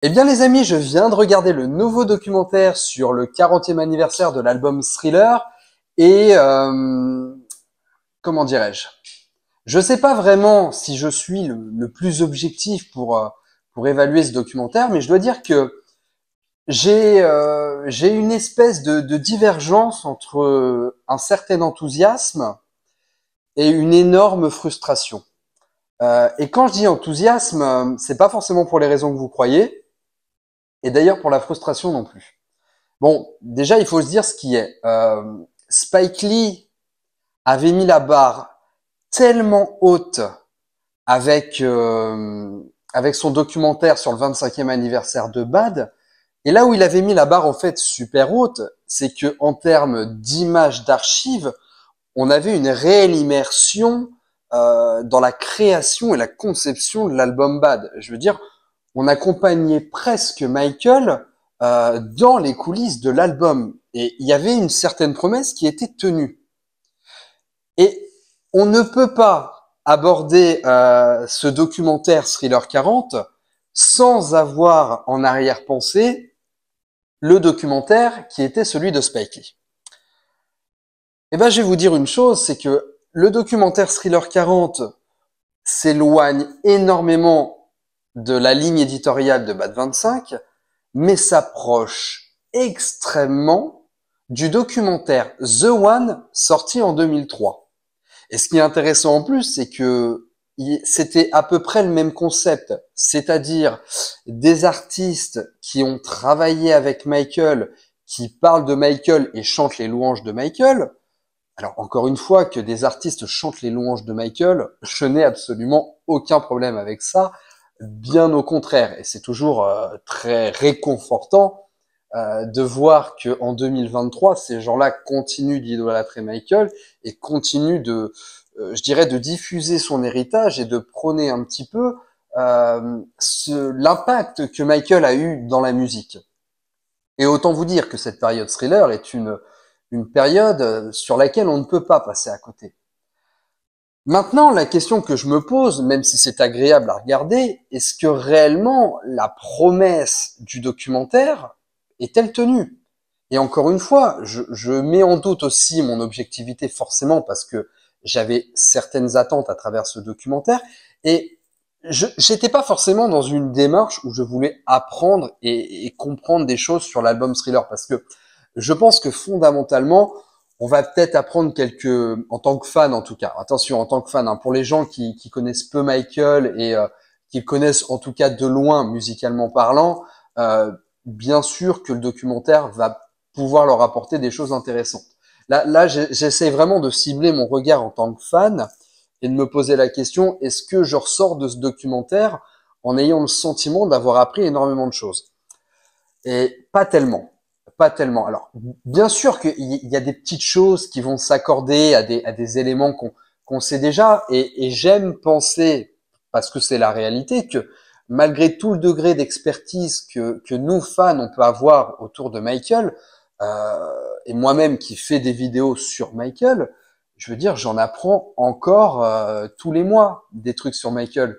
Eh bien les amis, je viens de regarder le nouveau documentaire sur le 40e anniversaire de l'album Thriller et comment dirais-je? Je sais pas vraiment si je suis le plus objectif pour évaluer ce documentaire, mais je dois dire que j'ai une espèce de divergence entre un certain enthousiasme et une énorme frustration. Et quand je dis enthousiasme, c'est pas forcément pour les raisons que vous croyez, et d'ailleurs pour la frustration non plus. Bon, déjà, il faut se dire ce qui est. Spike Lee avait mis la barre tellement haute avec avec son documentaire sur le 25e anniversaire de Bad. Et là où il avait mis la barre en fait super haute, c'est que en termes d'images d'archives, on avait une réelle immersion dans la création et la conception de l'album Bad. Je veux dire, on accompagnait presque Michael dans les coulisses de l'album. Et il y avait une certaine promesse qui était tenue. Et on ne peut pas aborder ce documentaire Thriller 40 sans avoir en arrière-pensée le documentaire qui était celui de Spike Lee. Et ben, je vais vous dire une chose, c'est que le documentaire Thriller 40 s'éloigne énormément de la ligne éditoriale de Bad 25, mais s'approche extrêmement du documentaire The One sorti en 2003. Et ce qui est intéressant en plus, c'est que c'était à peu près le même concept, c'est-à-dire des artistes qui ont travaillé avec Michael, qui parlent de Michael et chantent les louanges de Michael. Alors encore une fois, que des artistes chantent les louanges de Michael, je n'ai absolument aucun problème avec ça, bien au contraire. Et c'est toujours très réconfortant de voir que en 2023, ces gens-là continuent d'idolâtrer Michael et continuent je dirais, de diffuser son héritage et de prôner un petit peu l'impact que Michael a eu dans la musique. Et autant vous dire que cette période Thriller est une période sur laquelle on ne peut pas passer à côté. Maintenant, la question que je me pose, même si c'est agréable à regarder, est-ce que réellement la promesse du documentaire est-elle tenue? Et encore une fois, je mets en doute aussi mon objectivité forcément parce que j'avais certaines attentes à travers ce documentaire et j'étais pas forcément dans une démarche où je voulais apprendre et comprendre des choses sur l'album Thriller parce que je pense que fondamentalement, on va peut-être apprendre en tant que fan en tout cas, attention, en tant que fan, hein, pour les gens qui connaissent peu Michael et qui connaissent en tout cas de loin musicalement parlant, bien sûr que le documentaire va pouvoir leur apporter des choses intéressantes. Là, j'essaie vraiment de cibler mon regard en tant que fan et de me poser la question, est-ce que je ressors de ce documentaire en ayant le sentiment d'avoir appris énormément de choses? Et pas tellement. Pas tellement. Alors, bien sûr qu'il y a des petites choses qui vont s'accorder à des éléments qu'on sait déjà, et j'aime penser, parce que c'est la réalité, que malgré tout le degré d'expertise que nous, fans, on peut avoir autour de Michael, et moi-même qui fais des vidéos sur Michael, je veux dire, j'en apprends encore tous les mois des trucs sur Michael.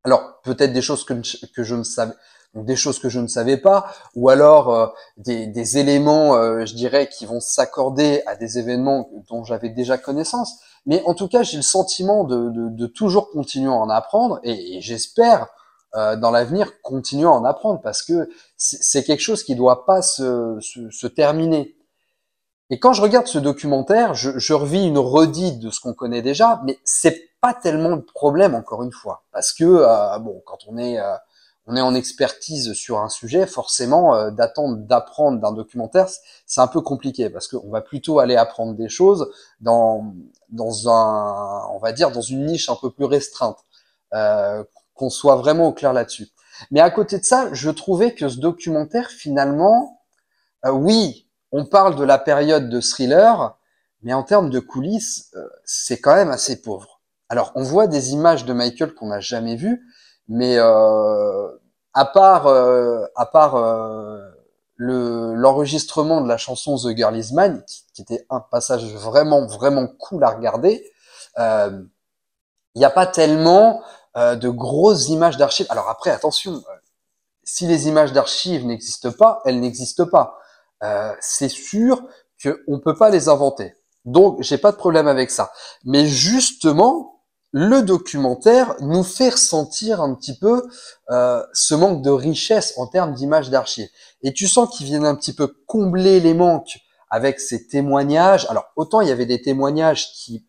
Alors peut-être des choses que je ne savais, donc des choses que je ne savais pas, ou alors des éléments, je dirais, qui vont s'accorder à des événements dont j'avais déjà connaissance. Mais en tout cas, j'ai le sentiment de toujours continuer à en apprendre, et j'espère dans l'avenir continuer à en apprendre parce que c'est quelque chose qui doit pas se terminer. Et quand je regarde ce documentaire, je revis une redite de ce qu'on connaît déjà, mais c'est pas tellement le problème encore une fois, parce que bon, quand on est en expertise sur un sujet, forcément d'attendre d'apprendre d'un documentaire, c'est un peu compliqué parce qu'on va plutôt aller apprendre des choses dans on va dire dans une niche un peu plus restreinte, qu'on soit vraiment au clair là-dessus. Mais à côté de ça, je trouvais que ce documentaire finalement oui, on parle de la période de Thriller, mais en termes de coulisses, c'est quand même assez pauvre. Alors, on voit des images de Michael qu'on n'a jamais vues, mais à part l'enregistrement de la chanson The Girl Is Mine, qui était un passage vraiment vraiment cool à regarder, il n'y a pas tellement de grosses images d'archives. Alors après, attention, si les images d'archives n'existent pas, elles n'existent pas. C'est sûr qu'on peut pas les inventer. Donc, j'ai pas de problème avec ça. Mais justement, le documentaire nous fait ressentir un petit peu ce manque de richesse en termes d'images d'archives. Et tu sens qu'ils viennent un petit peu combler les manques avec ces témoignages. Alors, autant il y avait des témoignages qui,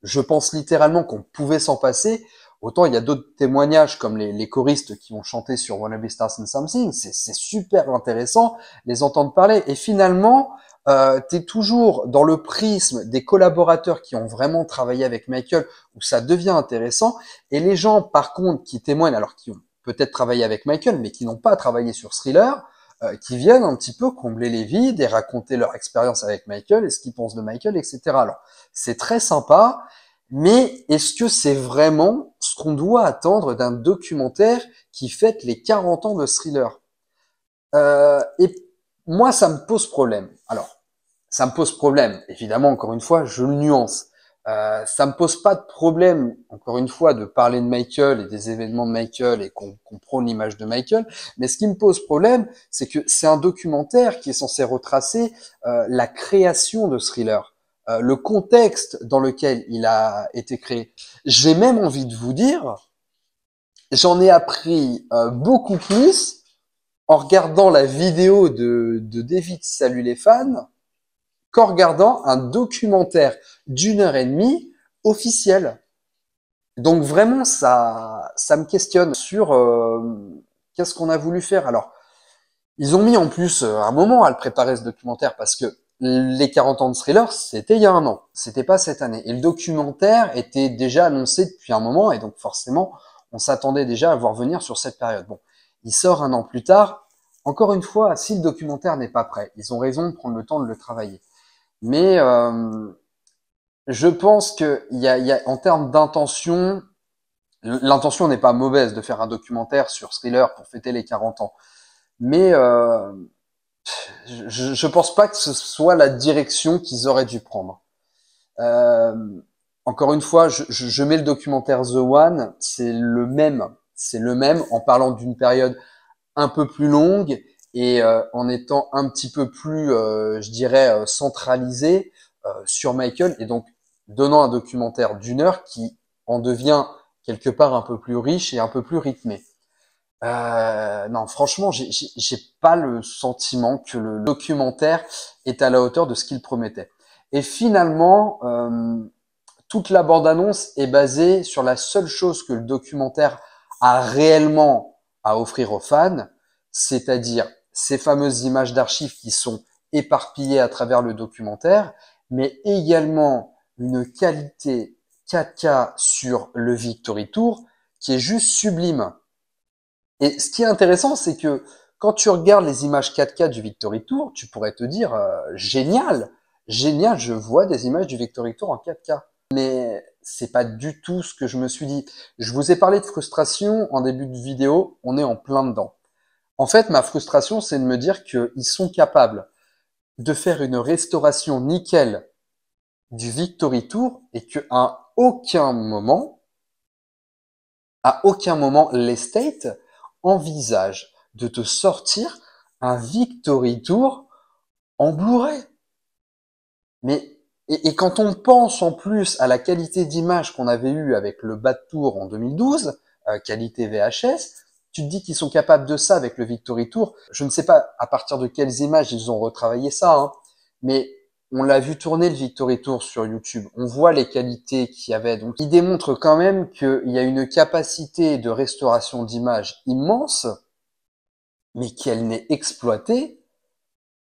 je pense littéralement qu'on pouvait s'en passer, autant il y a d'autres témoignages comme les choristes qui ont chanté sur Wanna Be Stars and Something, c'est super intéressant les entendre parler. Et finalement, tu es toujours dans le prisme des collaborateurs qui ont vraiment travaillé avec Michael, où ça devient intéressant. Et les gens, par contre, qui témoignent, alors qui ont peut-être travaillé avec Michael, mais qui n'ont pas travaillé sur Thriller, qui viennent un petit peu combler les vides et raconter leur expérience avec Michael et ce qu'ils pensent de Michael, etc. Alors, c'est très sympa, mais est-ce que c'est vraiment ce qu'on doit attendre d'un documentaire qui fête les 40 ans de Thriller? Et moi, ça me pose problème. Alors, ça me pose problème. Évidemment, encore une fois, je le nuance. Ça me pose pas de problème, encore une fois, de parler de Michael et des événements de Michael et qu'on prône l'image de Michael. Mais ce qui me pose problème, c'est que c'est un documentaire qui est censé retracer la création de Thriller, le contexte dans lequel il a été créé. J'ai même envie de vous dire, j'en ai appris beaucoup plus en regardant la vidéo de David Salut les fans qu'en regardant un documentaire d'1 heure et demie officiel. Donc vraiment, ça me questionne sur qu'est-ce qu'on a voulu faire. Alors, ils ont mis en plus un moment à le préparer ce documentaire parce que les 40 ans de Thriller, c'était il y a un an, c'était pas cette année. Et le documentaire était déjà annoncé depuis un moment et donc forcément, on s'attendait déjà à voir venir sur cette période. Bon, il sort un an plus tard. Encore une fois, si le documentaire n'est pas prêt, ils ont raison de prendre le temps de le travailler. Mais je pense que en termes d'intention, l'intention n'est pas mauvaise de faire un documentaire sur Thriller pour fêter les 40 ans. Mais je pense pas que ce soit la direction qu'ils auraient dû prendre. Euh, Encore une fois, je mets le documentaire The One, c'est le même en parlant d'une période un peu plus longue et en étant un petit peu plus, je dirais, centralisé sur Michael et donc donnant un documentaire d'1 heure qui en devient quelque part un peu plus riche et un peu plus rythmé. Non, franchement, j'ai pas le sentiment que le documentaire est à la hauteur de ce qu'il promettait. Et finalement, toute la bande-annonce est basée sur la seule chose que le documentaire a réellement à offrir aux fans, c'est-à-dire ces fameuses images d'archives qui sont éparpillées à travers le documentaire, mais également une qualité 4K sur le Victory Tour qui est juste sublime. Et ce qui est intéressant, c'est que quand tu regardes les images 4K du Victory Tour, tu pourrais te dire génial, génial, je vois des images du Victory Tour en 4K. Mais c'est pas du tout ce que je me suis dit. Je vous ai parlé de frustration en début de vidéo, on est en plein dedans. En fait, ma frustration, c'est de me dire qu'ils sont capables de faire une restauration nickel du Victory Tour et à aucun moment, l'estate envisage de te sortir un Victory Tour en Blu-ray. Mais et quand on pense en plus à la qualité d'image qu'on avait eue avec le Bad Tour en 2012, qualité VHS, tu te dis qu'ils sont capables de ça avec le Victory Tour. Je ne sais pas à partir de quelles images ils ont retravaillé ça, hein, mais on l'a vu tourner le Victory Tour sur YouTube. On voit les qualités qu'il y avait. Donc, il démontre quand même qu'il y a une capacité de restauration d'image immense, mais qu'elle n'est exploitée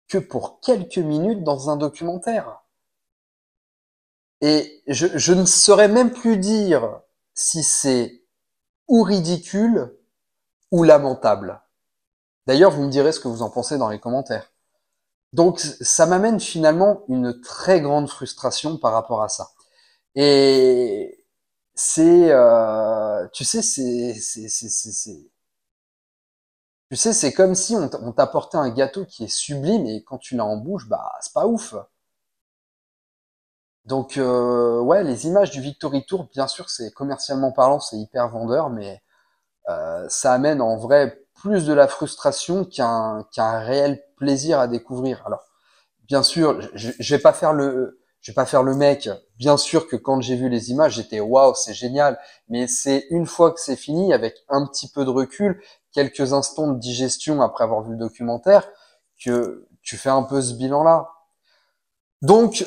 que pour quelques minutes dans un documentaire. Et je ne saurais même plus dire si c'est ou ridicule ou lamentable. D'ailleurs, vous me direz ce que vous en pensez dans les commentaires. Donc, ça m'amène finalement une très grande frustration par rapport à ça. Et tu sais, tu sais, c'est comme si on t'apportait un gâteau qui est sublime et quand tu l'as en bouche, bah, c'est pas ouf. Donc ouais, les images du Victory Tour, bien sûr, c'est commercialement parlant, c'est hyper vendeur, mais ça amène en vrai plus de la frustration qu'un réel plaisir à découvrir. Alors, bien sûr, je vais pas faire je vais pas faire le mec. Bien sûr que quand j'ai vu les images, j'étais waouh, c'est génial. Mais c'est une fois que c'est fini, avec un petit peu de recul, quelques instants de digestion après avoir vu le documentaire, que tu fais un peu ce bilan-là. Donc,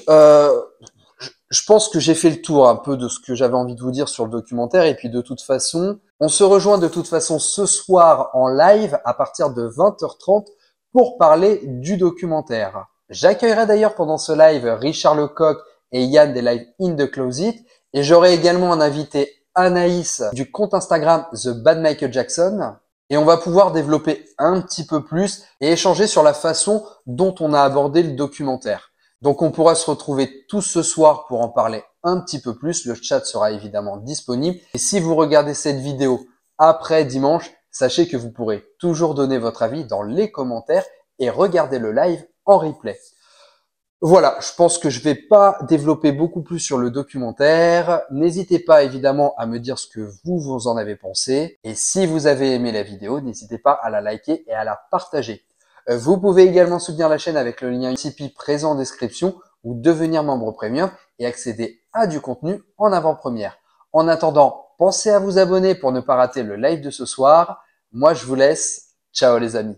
je pense que j'ai fait le tour un peu de ce que j'avais envie de vous dire sur le documentaire. Et puis de toute façon, on se rejoint de toute façon ce soir en live à partir de 20h30 pour parler du documentaire. J'accueillerai d'ailleurs pendant ce live Richard Lecoq et Yann des lives In The Closet. Et j'aurai également un invité Anaïs du compte Instagram The Bad Michael Jackson. Et on va pouvoir développer un petit peu plus et échanger sur la façon dont on a abordé le documentaire. Donc on pourra se retrouver tous ce soir pour en parler un petit peu plus. Le chat sera évidemment disponible. Et si vous regardez cette vidéo après dimanche, sachez que vous pourrez toujours donner votre avis dans les commentaires et regarder le live en replay. Voilà, je pense que je vais pas développer beaucoup plus sur le documentaire. N'hésitez pas évidemment à me dire ce que vous en avez pensé. Et si vous avez aimé la vidéo, n'hésitez pas à la liker et à la partager. Vous pouvez également soutenir la chaîne avec le lien Tipeee présent en description ou devenir membre premium et accéder à du contenu en avant-première. En attendant, pensez à vous abonner pour ne pas rater le live de ce soir. Moi, je vous laisse. Ciao les amis.